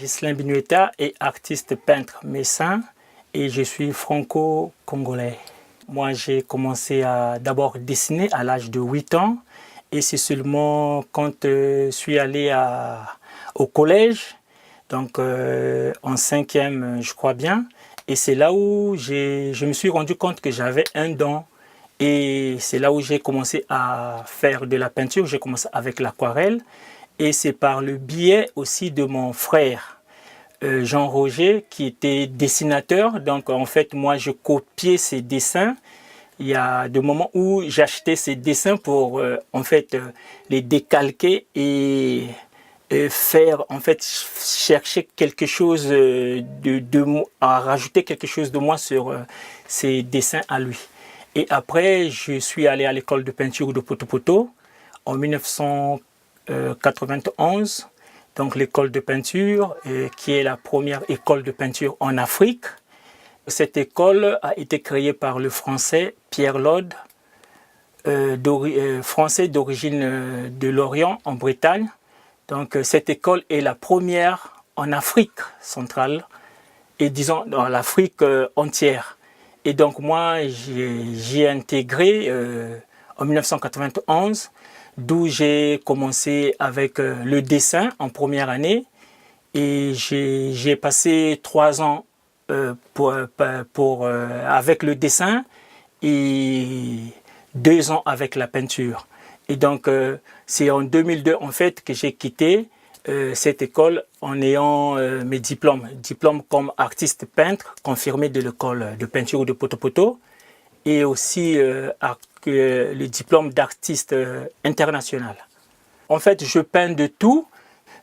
Ghislain Binueta est artiste peintre messin et je suis franco-congolais. Moi, j'ai commencé à d'abord dessiner à l'âge de 8 ans et c'est seulement quand je suis allé au collège, donc en 5e, je crois bien, et c'est là où je me suis rendu compte que j'avais un don. Et c'est là où j'ai commencé à faire de la peinture. J'ai commencé avec l'aquarelle. Et c'est par le biais aussi de mon frère, Jean-Roger, qui était dessinateur. Donc en fait, moi, je copiais ses dessins. Il y a des moments où j'achetais ses dessins pour en fait les décalquer et faire, en fait, chercher quelque chose à rajouter quelque chose de moi sur ses dessins à lui. Et après, je suis allé à l'école de peinture de Poto-Poto en 1991. Donc l'école de peinture, qui est la première école de peinture en Afrique. Cette école a été créée par le français Pierre Lode, français d'origine de Lorient en Bretagne. Donc cette école est la première en Afrique centrale et disons dans l'Afrique entière. Et donc moi, j'ai intégré en 1991, d'où j'ai commencé avec le dessin en première année. Et j'ai passé 3 ans avec le dessin et 2 ans avec la peinture. Et donc c'est en 2002 en fait que j'ai quitté cette école en ayant mes diplômes comme artiste peintre confirmé de l'école de peinture de Poto-Poto et aussi le diplôme d'artiste international. En fait, je peins de tout.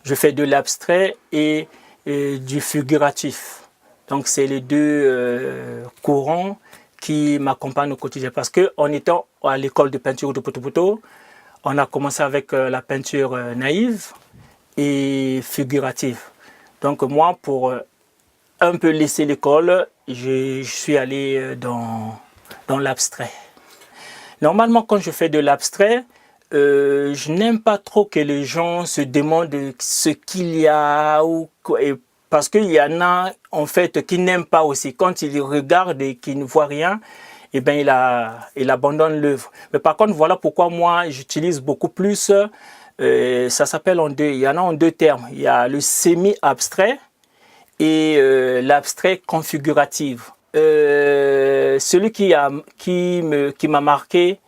Je fais de l'abstrait et du figuratif. Donc c'est les deux courants qui m'accompagnent au quotidien. Parce qu'en étant à l'école de peinture de Poto-Poto, on a commencé avec la peinture naïve et figurative. Donc moi, pour un peu laisser l'école, je suis allé dans l'abstrait. Normalement, quand je fais de l'abstrait, je n'aime pas trop que les gens se demandent ce qu'il y a parce qu'il y en a en fait qui n'aiment pas aussi. Quand ils regardent et qu'ils ne voient rien, eh bien, il abandonne l'œuvre. Mais par contre, voilà pourquoi moi j'utilise beaucoup plus. Ça s'appelle en deux. Il y en a en deux termes. Il y a le semi-abstrait et l'abstrait configuratif. Celui qui m'a marqué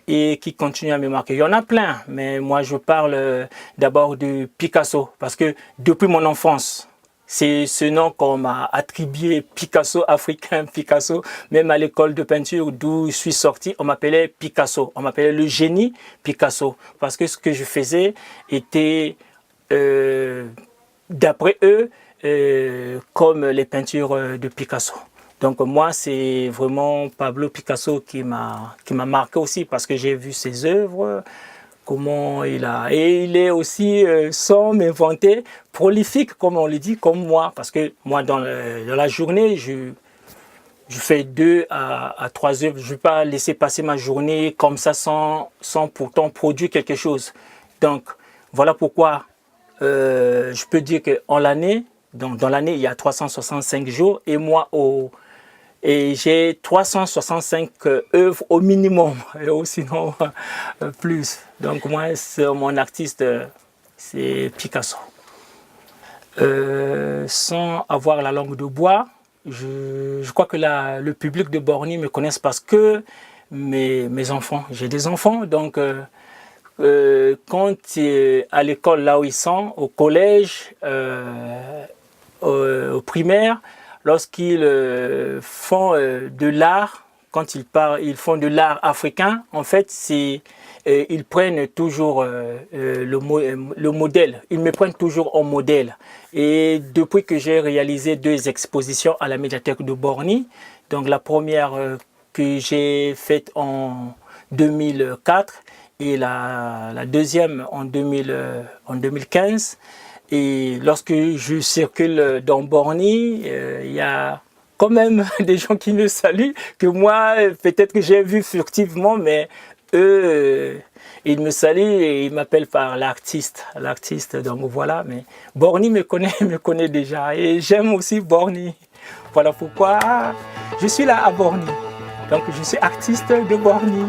et qui continue à me marquer. Il y en a plein, mais moi je parle d'abord de Picasso parce que depuis mon enfance, c'est ce nom qu'on m'a attribué, Picasso, africain Picasso. Même à l'école de peinture d'où je suis sorti, on m'appelait Picasso. On m'appelait le génie Picasso. Parce que ce que je faisais était, d'après eux, comme les peintures de Picasso. Donc moi, c'est vraiment Pablo Picasso qui m'a marqué aussi parce que j'ai vu ses œuvres, comment il a... Et il est aussi, sans m'inventer, prolifique, comme on le dit, comme moi. Parce que moi, dans la journée, je fais 2 à 3 œuvres. Je ne vais pas laisser passer ma journée comme ça sans pourtant produire quelque chose. Donc, voilà pourquoi je peux dire qu'en l'année, dans l'année, il y a 365 jours. Et moi, et j'ai 365 œuvres au minimum, ou sinon plus. Donc moi, mon artiste, c'est Picasso. Sans avoir la langue de bois, je crois que le public de Borny me connaisse parce que mes enfants, j'ai des enfants, donc quand à l'école là où ils sont, au collège, au primaire, lorsqu'ils font de l'art, quand ils font de l'art africain, en fait, ils prennent toujours le modèle. Ils me prennent toujours en modèle. Et depuis que j'ai réalisé 2 expositions à la médiathèque de Borny, donc la première que j'ai faite en 2004 et la deuxième en 2015, et lorsque je circule dans Borny, il y a quand même des gens qui me saluent, que moi, peut-être que j'ai vu furtivement, mais eux, ils me saluent et ils m'appellent par l'artiste. Donc voilà, mais Borny me connaît déjà et j'aime aussi Borny. Voilà pourquoi je suis là à Borny. Donc je suis artiste de Borny.